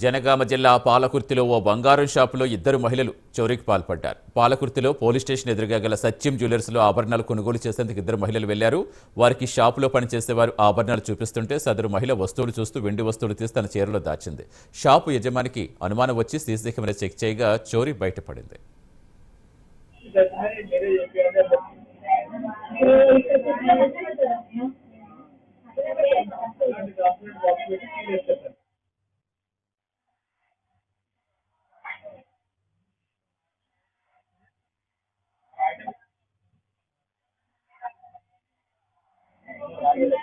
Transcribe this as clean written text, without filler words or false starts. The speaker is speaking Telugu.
జనగామ జిల్లా పాలకుర్తిలో ఓ బంగారం షాపులో ఇద్దరు మహిళలు చోరీకి పాల్పడ్డారు. పాలకుర్తిలో పోలీస్ స్టేషన్ ఎదురుగా గల సత్యం జ్యువెలర్స్లో ఆభరణాలు కొనుగోలు చేసేందుకు ఇద్దరు మహిళలు వెళ్లారు. వారికి షాపులో పనిచేసేవారు ఆభరణాలు చూపిస్తుంటే సదరు మహిళ వస్తువులు చూస్తూ వెండి వస్తువులు తీసి తన చీరలో దాచింది. షాపు యజమానికి అనుమానం వచ్చి సీసీ కెమెరా చెక్ చేయగా చోరీ బయటపడింది. Pues